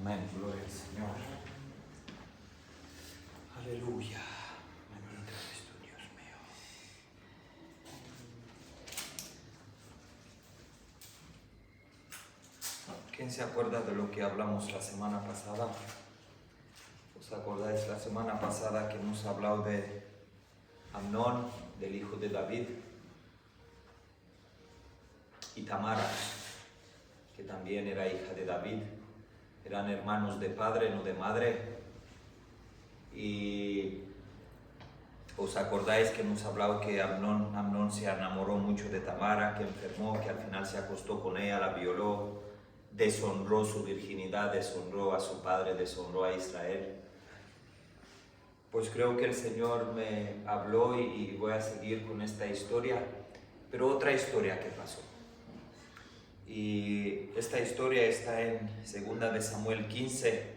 Amén, gloria al Señor. Aleluya. Bendito eres tú, Dios mío. ¿Quién se acuerda de lo que hablamos la semana pasada? ¿Os acordáis la semana pasada que hemos hablado de Amnón, del hijo de David, y Tamara, que también era hija de David? Eran hermanos de padre, no de madre. Y os acordáis que hemos hablado que Amnón se enamoró mucho de Tamara, que enfermó, que al final se acostó con ella, la violó, deshonró su virginidad, deshonró a su padre, deshonró a Israel. Pues creo que el Señor me habló y voy a seguir con esta historia, pero otra historia que pasó. Y esta historia está en 2 de Samuel 15.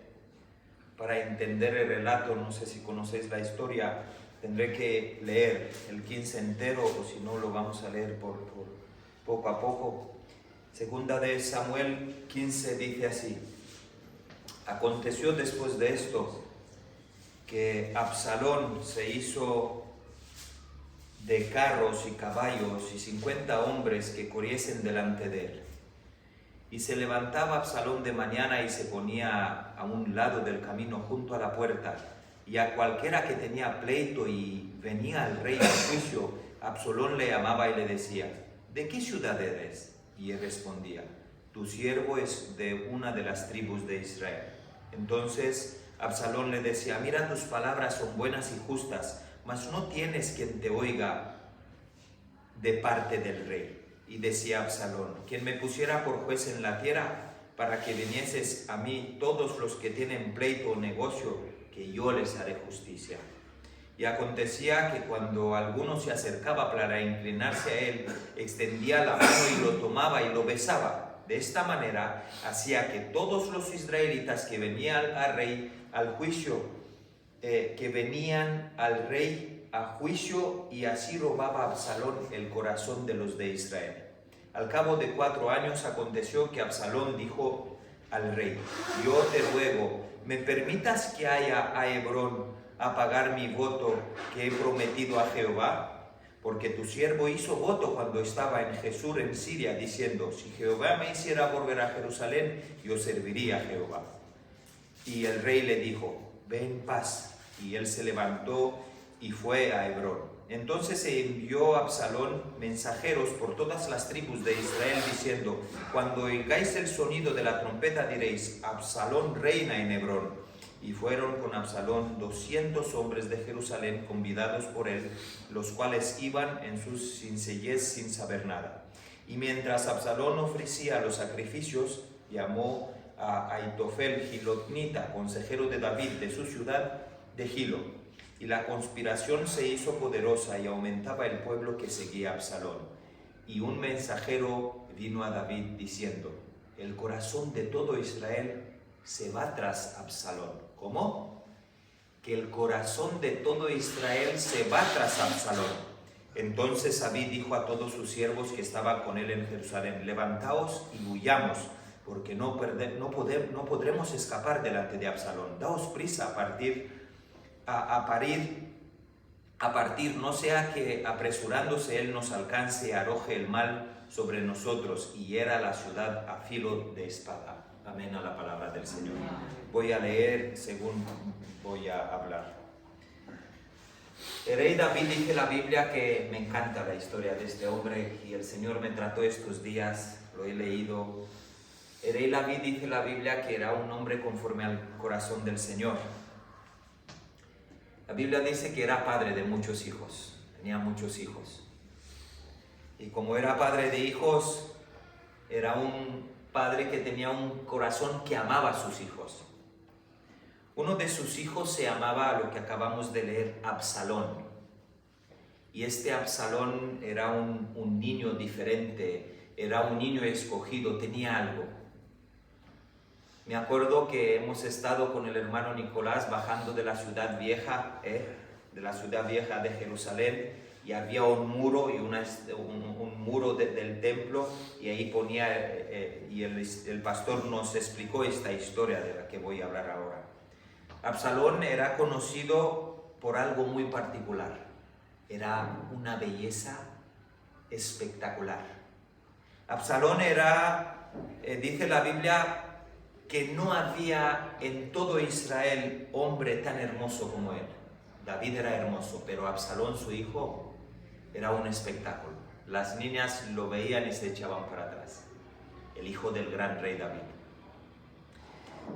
Para entender el relato, no sé si conocéis la historia, tendré que leer el 15 entero, o si no lo vamos a leer por poco a poco. 2 de Samuel 15 dice así: aconteció después de esto que Absalón se hizo de carros y caballos y 50 hombres que corriesen delante de él. Y se levantaba Absalón de mañana y se ponía a un lado del camino junto a la puerta, y a cualquiera que tenía pleito y venía al rey al juicio, Absalón le llamaba y le decía: ¿de qué ciudad eres? Y él respondía: tu siervo es de una de las tribus de Israel. Entonces Absalón le decía: mira, tus palabras son buenas y justas, mas no tienes quien te oiga de parte del rey. Y decía Absalón: quien me pusiera por juez en la tierra, para que vinieses a mí todos los que tienen pleito o negocio, que yo les haré justicia. Y acontecía que cuando alguno se acercaba para inclinarse a él, extendía la mano y lo tomaba y lo besaba. De esta manera hacía que todos los israelitas que venían al rey al juicio, a juicio, y así robaba Absalón el corazón de los de Israel. Al cabo de 4 años aconteció que Absalón dijo al rey: yo te ruego, ¿me permitas que haya a Hebrón a pagar mi voto que he prometido a Jehová? Porque tu siervo hizo voto cuando estaba en Jesús en Siria, diciendo: si Jehová me hiciera volver a Jerusalén, yo serviría a Jehová. Y el rey le dijo: ve en paz. Y él se levantó y fue a Hebrón. Entonces se envió Absalón mensajeros por todas las tribus de Israel, diciendo: cuando oigáis el sonido de la trompeta diréis: Absalón reina en Hebrón. Y fueron con Absalón 200 hombres de Jerusalén, convidados por él, los cuales iban en su sencillez sin saber nada. Y mientras Absalón ofrecía los sacrificios, llamó a Aitofel Gilotnita, consejero de David, de su ciudad de Gilo. Y la conspiración se hizo poderosa y aumentaba el pueblo que seguía a Absalón. Y un mensajero vino a David diciendo: el corazón de todo Israel se va tras Absalón. ¿Cómo? Que el corazón de todo Israel se va tras Absalón. Entonces David dijo a todos sus siervos que estaban con él en Jerusalén: levantaos y huyamos, porque no podremos escapar delante de Absalón. Daos prisa a partir, no sea que apresurándose él nos alcance y arroje el mal sobre nosotros y hiera la ciudad a filo de espada. Amén a la palabra del Señor. Voy a leer según voy a hablar. El rey David, dice la Biblia, que me encanta la historia de este hombre, y el Señor me trató estos días, lo he leído. El rey David, dice la Biblia, que era un hombre conforme al corazón del Señor. La Biblia dice que era padre de muchos hijos, tenía muchos hijos. Y como era padre de hijos, era un padre que tenía un corazón que amaba a sus hijos. Uno de sus hijos se llamaba, lo que acabamos de leer, Absalón. Y este Absalón era un niño diferente, era un niño escogido, tenía algo. Me acuerdo que hemos estado con el hermano Nicolás bajando de la ciudad vieja, de Jerusalén, y había un muro y un muro del templo, y ahí ponía, y el pastor nos explicó esta historia de la que voy a hablar ahora. Absalón era conocido por algo muy particular, era una belleza espectacular. Absalón era, dice la Biblia, que no había en todo Israel hombre tan hermoso como él. David era hermoso, pero Absalón, su hijo, era un espectáculo. Las niñas lo veían y se echaban para atrás. El hijo del gran rey David.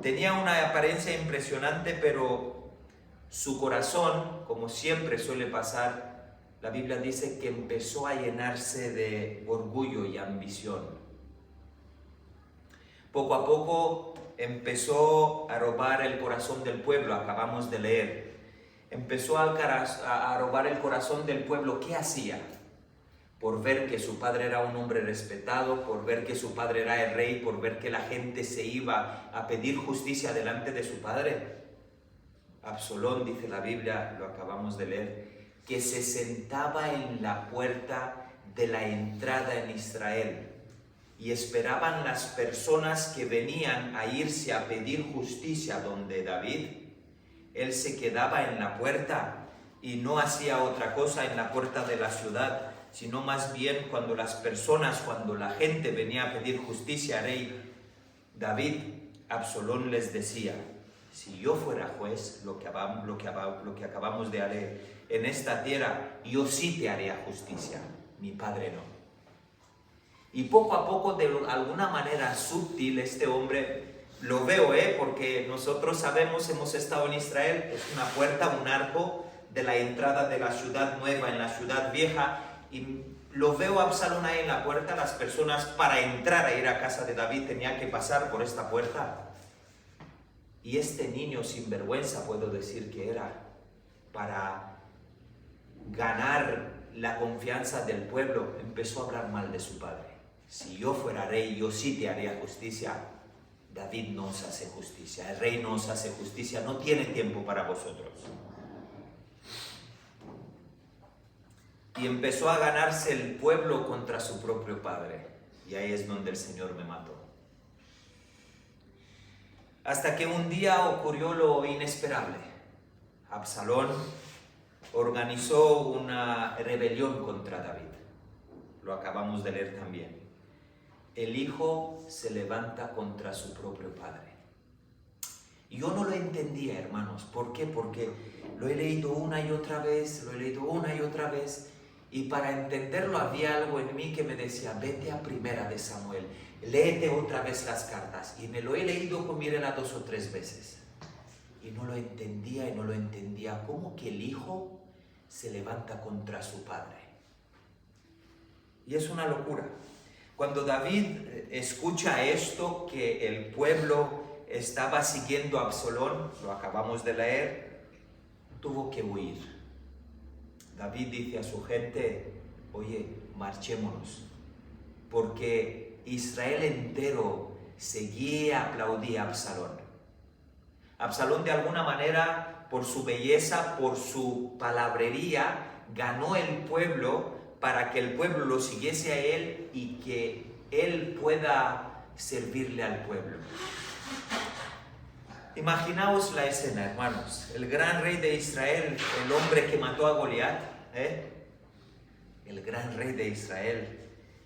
Tenía una apariencia impresionante, pero su corazón, como siempre suele pasar, la Biblia dice que empezó a llenarse de orgullo y ambición. Poco a poco empezó a robar el corazón del pueblo, acabamos de leer. Empezó a robar el corazón del pueblo. ¿Qué hacía? Por ver que su padre era un hombre respetado, por ver que su padre era el rey, por ver que la gente se iba a pedir justicia delante de su padre. Absalón, dice la Biblia, lo acabamos de leer, que se sentaba en la puerta de la entrada en Israel y esperaban las personas que venían a irse a pedir justicia donde David. Él se quedaba en la puerta y no hacía otra cosa en la puerta de la ciudad, sino más bien cuando la gente venía a pedir justicia al rey David, Absalón les decía: si yo fuera juez, lo que acabamos de leer, en esta tierra, yo sí te haría justicia, mi padre no. Y poco a poco, de alguna manera sutil, este hombre, lo veo, porque nosotros sabemos, hemos estado en Israel, es una puerta, un arco de la entrada de la ciudad nueva en la ciudad vieja, y lo veo a Absalón ahí en la puerta. Las personas para entrar a ir a casa de David tenían que pasar por esta puerta. Y este niño sinvergüenza, puedo decir que era, para ganar la confianza del pueblo, empezó a hablar mal de su padre. Si yo fuera rey, yo sí te haría justicia. David no os hace justicia, el rey no os hace justicia, no tiene tiempo para vosotros. Y empezó a ganarse el pueblo contra su propio padre. Y ahí es donde el Señor me mató. Hasta que un día ocurrió lo inesperable. Absalón organizó una rebelión contra David. Lo acabamos de leer también. El hijo se levanta contra su propio padre. Yo no lo entendía, hermanos. ¿Por qué? Porque lo he leído una y otra vez, y para entenderlo había algo en mí que me decía: vete a Primera de Samuel, léete otra vez las cartas. Y me lo he leído con Mirela 2 o 3 veces. Y no lo entendía. ¿Cómo que el hijo se levanta contra su padre? Y es una locura. Cuando David escucha esto, que el pueblo estaba siguiendo a Absalón, lo acabamos de leer, tuvo que huir. David dice a su gente: oye, marchémonos, porque Israel entero seguía, aplaudía a Absalón. Absalón, de alguna manera, por su belleza, por su palabrería, ganó el pueblo para que el pueblo lo siguiese a él y que él pueda servirle al pueblo. Imaginaos la escena, hermanos. El gran rey de Israel, el hombre que mató a Goliat, el gran rey de Israel,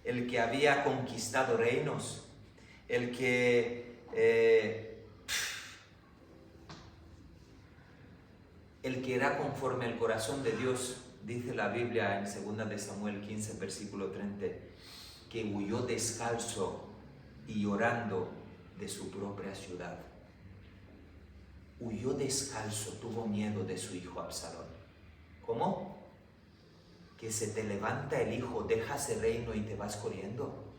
el que había conquistado reinos, el que era conforme al corazón de Dios. Dice la Biblia en 2 de Samuel 15, versículo 30, que huyó descalzo y llorando de su propia ciudad. Huyó descalzo, tuvo miedo de su hijo Absalón. ¿Cómo? Que se te levanta el hijo, dejas el reino y te vas corriendo.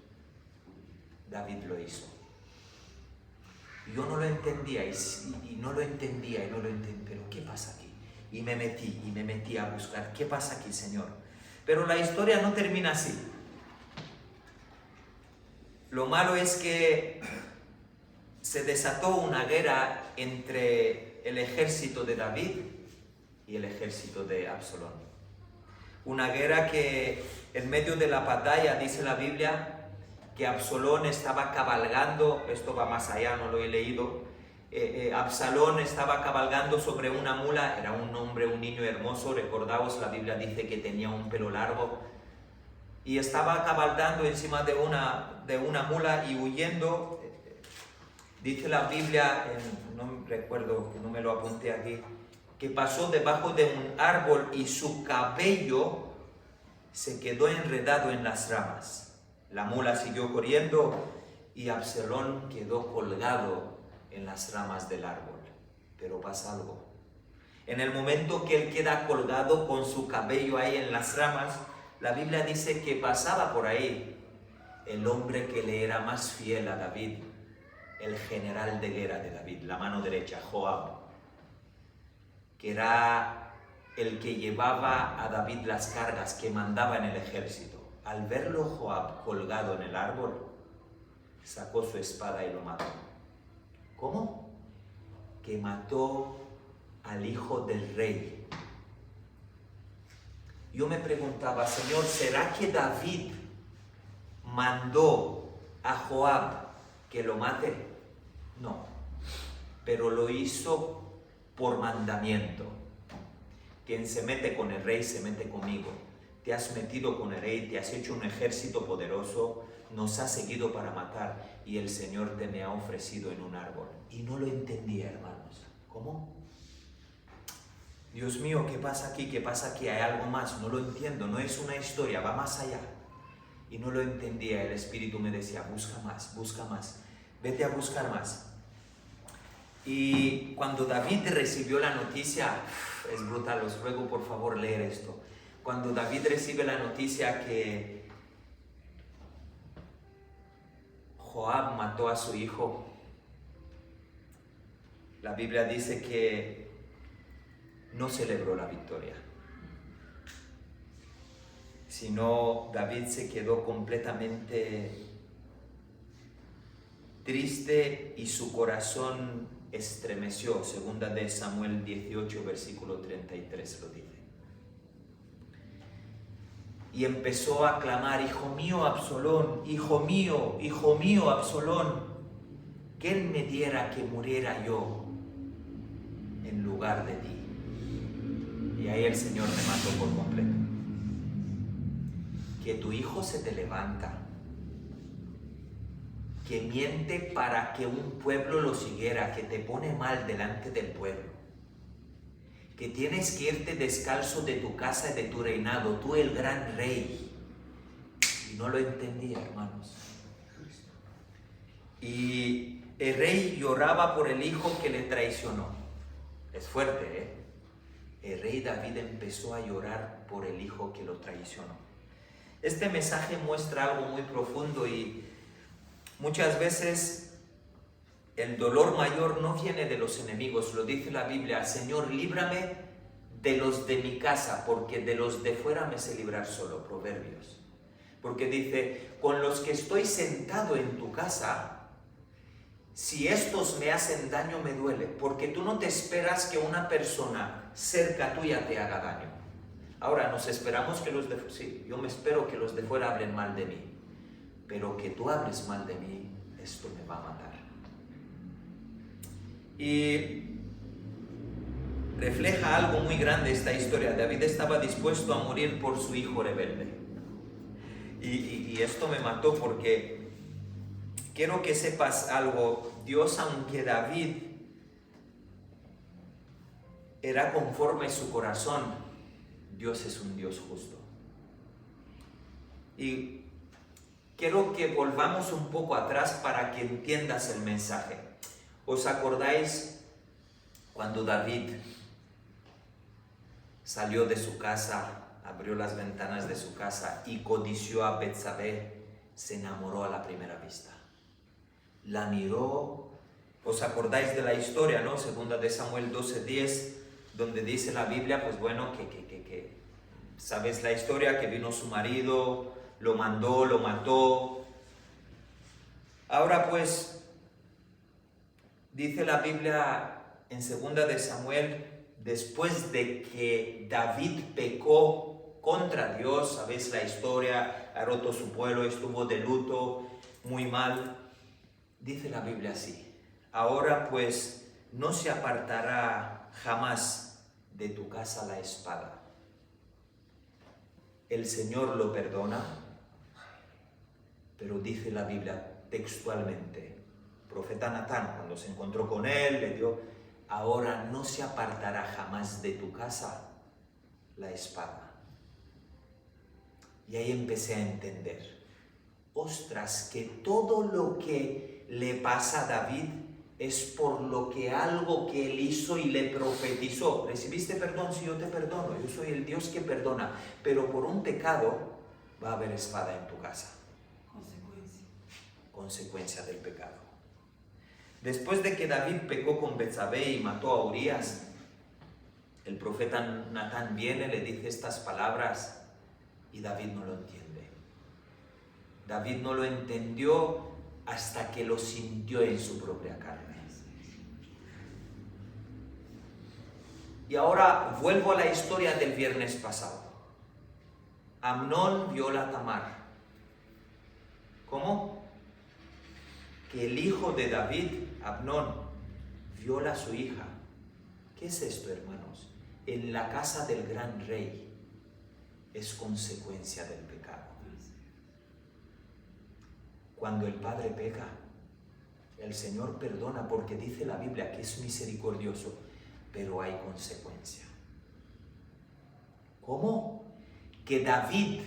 David lo hizo. Yo no lo entendía y no lo entendía, pero ¿qué pasa aquí? Y me metí a buscar, ¿qué pasa aquí, Señor? Pero la historia no termina así. Lo malo es que se desató una guerra entre el ejército de David y el ejército de Absalón. Una guerra que en medio de la batalla, dice la Biblia, que Absalón estaba cabalgando, esto va más allá, no lo he leído, Absalón estaba cabalgando sobre una mula, era un hombre, un niño hermoso, recordaos, la Biblia dice que tenía un pelo largo, y estaba cabalgando encima de una mula y huyendo. Dice la Biblia, no recuerdo, no me lo apunté aquí, que pasó debajo de un árbol y su cabello se quedó enredado en las ramas. La mula siguió corriendo y Absalón quedó colgado en las ramas del árbol. Pero pasa algo. En el momento que él queda colgado con su cabello ahí en las ramas, la Biblia dice que pasaba por ahí el hombre que le era más fiel a David, el general de guerra de David, la mano derecha, Joab, que era el que llevaba a David las cargas, que mandaba en el ejército. Al verlo Joab colgado en el árbol, sacó su espada y lo mató. ¿Cómo? Que mató al hijo del rey. Yo me preguntaba, Señor, ¿será que David mandó a Joab que lo mate? No, pero lo hizo por mandamiento. Quien se mete con el rey se mete conmigo. Te has metido con el rey, te has hecho un ejército poderoso, nos has seguido para matar y el Señor te me ha ofrecido en un árbol. Y no lo entendía, hermanos. ¿Cómo? Dios mío, ¿qué pasa aquí? ¿Qué pasa aquí? Hay algo más, no lo entiendo, no es una historia, va más allá. Y no lo entendía, el Espíritu me decía, busca más, vete a buscar más. Y cuando David recibió la noticia, es brutal, os ruego por favor leer esto. Cuando David recibe la noticia que Joab mató a su hijo, la Biblia dice que no celebró la victoria, sino David se quedó completamente triste y su corazón estremeció. Segunda de Samuel 18, versículo 33 lo dice. Y empezó a clamar, hijo mío Absalón, hijo mío Absalón, que él me diera que muriera yo en lugar de ti. Y ahí el Señor me mató por completo. Que tu hijo se te levanta, que miente para que un pueblo lo siguiera, que te pone mal delante del pueblo, que tienes que irte descalzo de tu casa y de tu reinado, tú el gran rey. Y no lo entendía, hermanos. Y el rey lloraba por el hijo que le traicionó. Es fuerte, ¿eh? El rey David empezó a llorar por el hijo que lo traicionó. Este mensaje muestra algo muy profundo y muchas veces el dolor mayor no viene de los enemigos, lo dice la Biblia, Señor, líbrame de los de mi casa, porque de los de fuera me sé librar solo, Proverbios. Porque dice, con los que estoy sentado en tu casa, si estos me hacen daño me duele, porque tú no te esperas que una persona cerca tuya te haga daño. Ahora nos esperamos que los de fuera, sí, yo me espero que los de fuera hablen mal de mí, pero que tú hables mal de mí, esto me va a matar. Y refleja algo muy grande esta historia. David estaba dispuesto a morir por su hijo rebelde. Y esto me mató porque quiero que sepas algo. Dios, aunque David era conforme a su corazón, Dios es un Dios justo. Y quiero que volvamos un poco atrás para que entiendas el mensaje. ¿Os acordáis cuando David salió de su casa, abrió las ventanas de su casa y codició a Betsabé? Se enamoró a la primera vista. La miró. ¿Os acordáis de la historia, no? Segunda de Samuel 12:10, donde dice la Biblia, pues bueno, que sabes la historia, que vino su marido, lo mandó, lo mató. Ahora pues, dice la Biblia en segunda de Samuel, después de que David pecó contra Dios, sabéis la historia, ha roto su pueblo, estuvo de luto, muy mal. Dice la Biblia así: ahora pues no se apartará jamás de tu casa la espada. El Señor lo perdona, pero dice la Biblia textualmente, profeta Natán, cuando se encontró con él, le dio: ahora no se apartará jamás de tu casa la espada. Y ahí empecé a entender, ostras, que todo lo que le pasa a David es por lo que algo que él hizo y le profetizó. ¿Recibiste perdón? Si yo te perdono, yo soy el Dios que perdona, pero por un pecado va a haber espada en tu casa. Consecuencia del pecado. Después de que David pecó con Betsabé y mató a Urías, el profeta Natán viene, le dice estas palabras y David no lo entiende. David no lo entendió hasta que lo sintió en su propia carne. Y ahora vuelvo a la historia del viernes pasado. Amnón viola a Tamar. ¿Cómo? Que el hijo de David, Amnón, viola a su hija. ¿Qué es esto, hermanos? En la casa del gran rey es consecuencia del pecado. Cuando el padre peca, el Señor perdona porque dice la Biblia que es misericordioso, pero hay consecuencia. ¿Cómo? Que David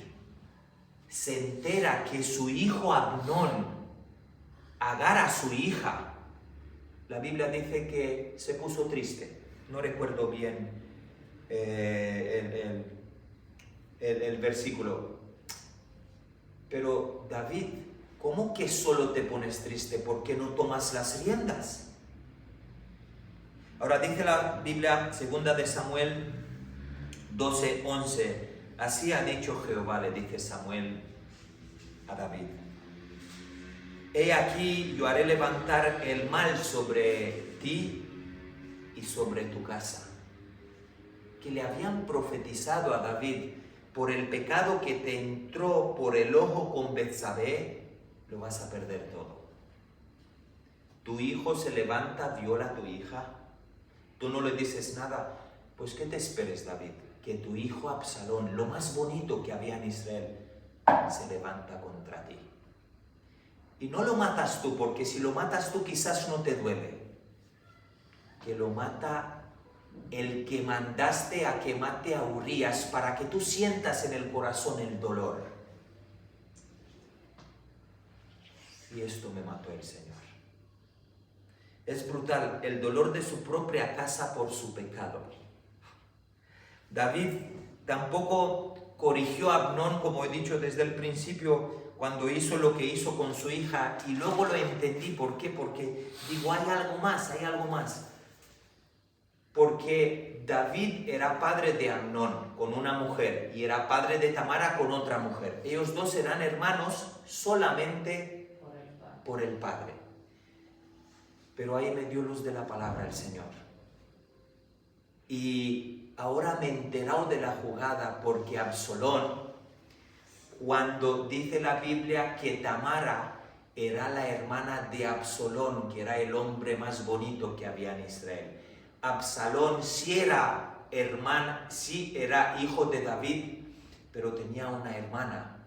se entera que su hijo Amnón agarra a su hija. La Biblia dice que se puso triste. No recuerdo bien el versículo. Pero David, ¿cómo que solo te pones triste? ¿Por qué no tomas las riendas? Ahora dice la Biblia, 2 de Samuel 12:11, así ha dicho Jehová, le dice Samuel a David: he aquí, yo haré levantar el mal sobre ti y sobre tu casa. Que le habían profetizado a David por el pecado que te entró por el ojo con Betsabé, lo vas a perder todo. Tu hijo se levanta, viola a tu hija, tú no le dices nada. Pues ¿qué te esperes, David? Que tu hijo Absalón, lo más bonito que había en Israel, se levanta contra ti. Y no lo matas tú, porque si lo matas tú quizás no te duele. Que lo mata el que mandaste a que mate a Urías para que tú sientas en el corazón el dolor. Y esto me mató el Señor. Es brutal el dolor de su propia casa por su pecado. David tampoco corrigió a Amnón, como he dicho desde el principio, cuando hizo lo que hizo con su hija, y luego lo entendí. ¿Por qué? Porque digo, hay algo más. Porque David era padre de Amnón con una mujer y era padre de Tamara con otra mujer. Ellos dos eran hermanos solamente por el padre. Pero ahí me dio luz de la palabra el Señor. Y ahora me he enterado de la jugada, porque Absalón, cuando dice la Biblia que Tamara era la hermana de Absalón, que era el hombre más bonito que había en Israel. Absalón sí era hijo de David, pero tenía una hermana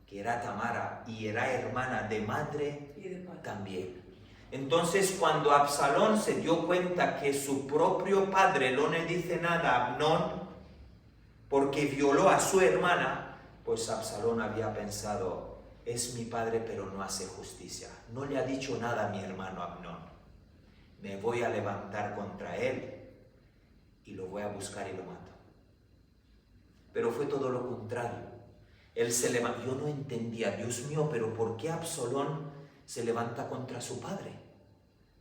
que era Tamara, y era hermana de madre y de padre también. Entonces, cuando Absalón se dio cuenta que su propio padre no le dice nada a Amnón porque violó a su hermana, pues Absalón había pensado: es mi padre pero no hace justicia, no le ha dicho nada a mi hermano Amnón, me voy a levantar contra él y lo voy a buscar y lo mato. Pero fue todo lo contrario. Él se levantó. Yo no entendía, Dios mío, pero ¿por qué Absalón se levanta contra su padre?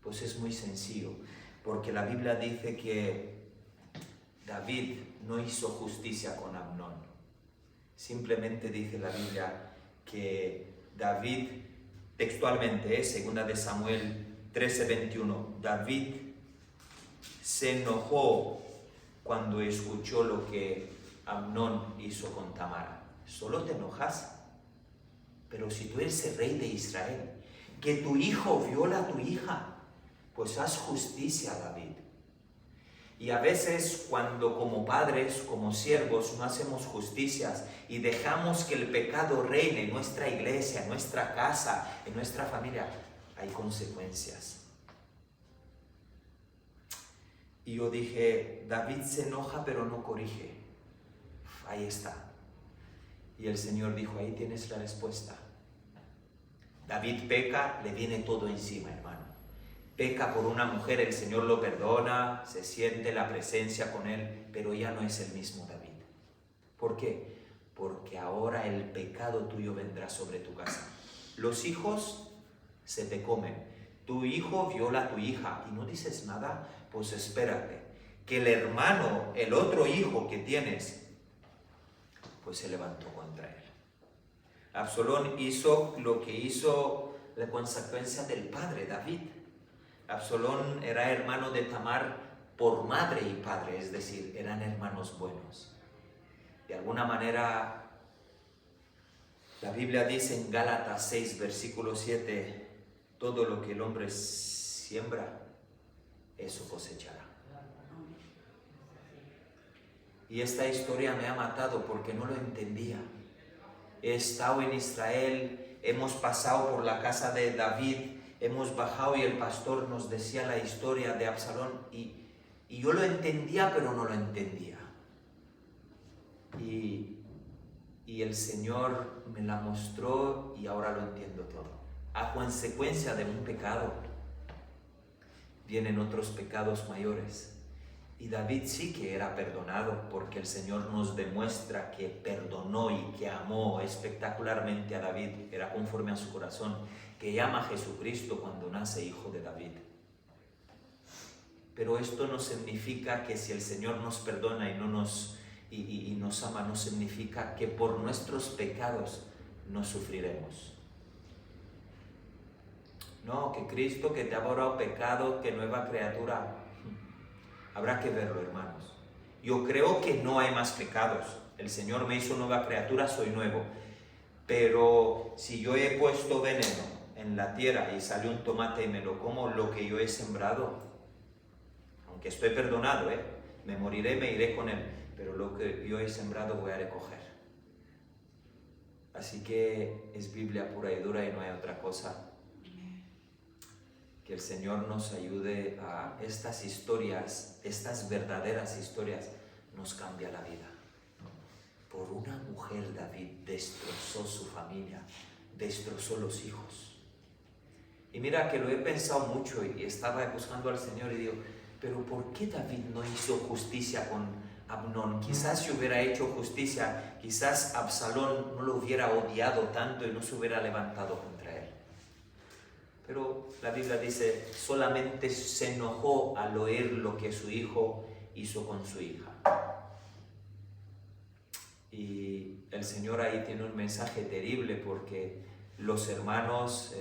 Pues es muy sencillo, porque la Biblia dice que David no hizo justicia con Amnón. Simplemente dice la Biblia que David, textualmente, 2 de Samuel 13:21, David se enojó cuando escuchó lo que Amnón hizo con Tamar. ¿Solo te enojas? Pero si tú eres el rey de Israel, que tu hijo viola a tu hija, pues haz justicia a David. Y a veces cuando como padres, como siervos, no hacemos justicias y dejamos que el pecado reine en nuestra iglesia, en nuestra casa, en nuestra familia, hay consecuencias. Y yo dije, David se enoja pero no corrige. Ahí está. Y el Señor dijo, ahí tienes la respuesta. David peca, le viene todo encima, hermano. Peca por una mujer, el Señor lo perdona, se siente la presencia con él, pero ya no es el mismo David. ¿Por qué? Porque ahora el pecado tuyo vendrá sobre tu casa. Los hijos se te comen. Tu hijo viola a tu hija y no dices nada, pues espérate, que el hermano, el otro hijo que tienes, pues se levantó contra él. Absalón hizo lo que hizo la consecuencia del padre David. Absalón era hermano de Tamar por madre y padre, es decir, eran hermanos buenos. De alguna manera, la Biblia dice en Gálatas 6, versículo 7, todo lo que el hombre siembra, eso cosechará. Y esta historia me ha matado porque no lo entendía. He estado en Israel, hemos pasado por la casa de David, hemos bajado y el pastor nos decía la historia de Absalón y yo lo entendía pero no lo entendía. Y el Señor me la mostró y ahora lo entiendo todo. A consecuencia de un pecado vienen otros pecados mayores. Y David sí que era perdonado porque el Señor nos demuestra que perdonó y que amó espectacularmente a David. Era conforme a su corazón, que llama a Jesucristo cuando nace hijo de David. Pero esto no significa que si el Señor nos perdona y nos ama, no significa que por nuestros pecados no sufriremos. No, que Cristo que te ha borrado pecado, que nueva criatura. Habrá que verlo, hermanos. Yo creo que no hay más pecados. El Señor me hizo nueva criatura, soy nuevo. Pero si yo he puesto veneno en la tierra y sale un tomate y me lo como, lo que yo he sembrado, aunque estoy perdonado, me moriré, me iré con él, pero lo que yo he sembrado voy a recoger. Así que es Biblia pura y dura y no hay otra cosa. Que el Señor nos ayude a estas historias, estas verdaderas historias, nos cambia la vida. Por una mujer David destrozó su familia, destrozó los hijos. Y mira que lo he pensado mucho y estaba buscando al Señor y digo, pero ¿por qué David no hizo justicia con Amnón? Quizás si hubiera hecho justicia, quizás Absalón no lo hubiera odiado tanto y no se hubiera levantado contra él. Pero la Biblia dice, solamente se enojó al oír lo que su hijo hizo con su hija. Y el Señor ahí tiene un mensaje terrible porque los hermanos,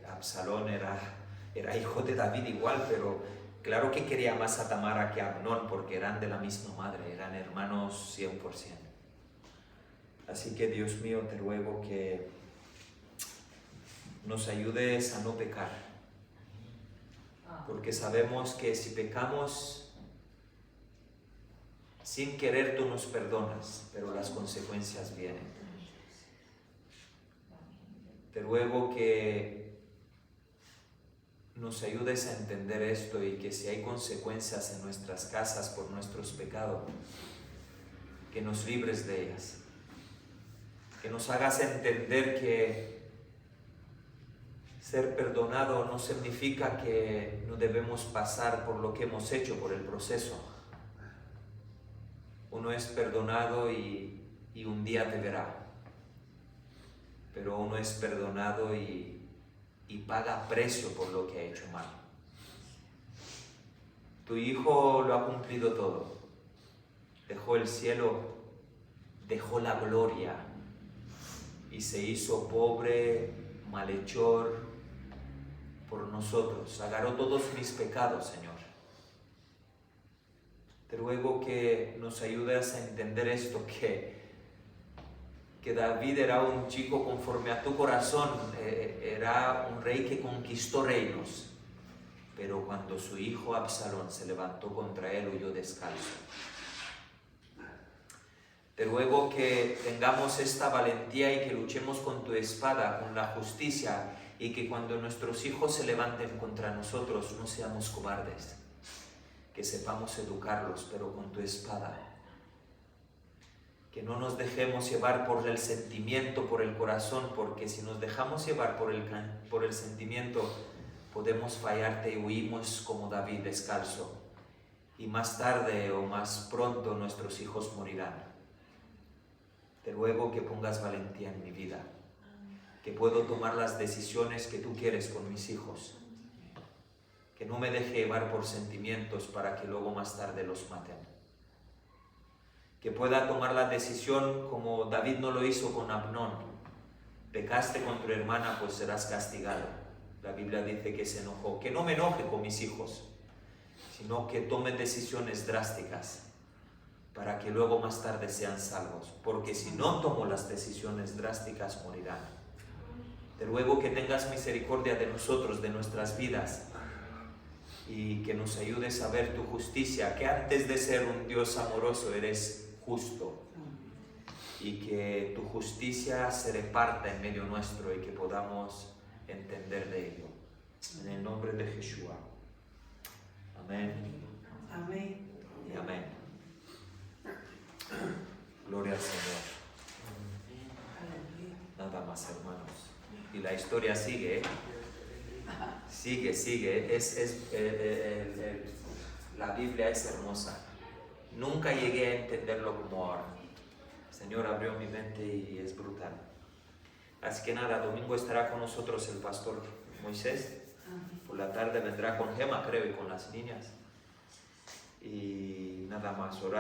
Absalón era hijo de David igual, pero claro que quería más a Tamar que a Amnón porque eran de la misma madre, eran hermanos 100%. Así que Dios mío, te ruego que nos ayudes a no pecar, porque sabemos que si pecamos sin querer tú nos perdonas, pero las consecuencias vienen. Te ruego que nos ayudes a entender esto y que si hay consecuencias en nuestras casas por nuestros pecados, que nos libres de ellas, que nos hagas entender que ser perdonado no significa que no debemos pasar por lo que hemos hecho, por el proceso. Uno es perdonado y un día te verá, pero uno es perdonado y paga precio por lo que ha hecho mal. Tu hijo lo ha cumplido todo. Dejó el cielo, dejó la gloria y se hizo pobre, malhechor, por nosotros, agarró todos mis pecados, Señor. Te ruego que nos ayudes a entender esto, que David era un chico conforme a tu corazón, era un rey que conquistó reinos, pero cuando su hijo Absalón se levantó contra él, huyó descalzo. Te ruego que tengamos esta valentía y que luchemos con tu espada, con la justicia, y que cuando nuestros hijos se levanten contra nosotros no seamos cobardes, que sepamos educarlos, pero con tu espada. Que no nos dejemos llevar por el sentimiento, por el corazón, porque si nos dejamos llevar por el sentimiento, podemos fallarte y huimos como David descalzo. Y más tarde o más pronto nuestros hijos morirán. Te ruego que pongas valentía en mi vida, que puedo tomar las decisiones que tú quieres con mis hijos, que no me deje llevar por sentimientos para que luego más tarde los maten, que pueda tomar la decisión como David no lo hizo con Amnón. Pecaste con tu hermana, pues serás castigado. La Biblia dice que se enojó. Que no me enoje con mis hijos, sino que tome decisiones drásticas para que luego más tarde sean salvos, porque si no tomo las decisiones drásticas morirán. Te ruego que tengas misericordia de nosotros, de nuestras vidas, y que nos ayudes a ver tu justicia, que antes de ser un Dios amoroso eres justo, y que tu justicia se reparta en medio nuestro y que podamos entender de ello. En el nombre de Jesús. Amén. Amén. Y amén. Gloria al Señor. Nada más, hermanos. Y la historia sigue, ¿eh? Sigue. La Biblia es hermosa. Nunca llegué a entenderlo como ahora. El Señor abrió mi mente y es brutal. Así que nada, domingo estará con nosotros el pastor Moisés. Por la tarde vendrá con Gema, creo, y con las niñas. Y nada más, orar.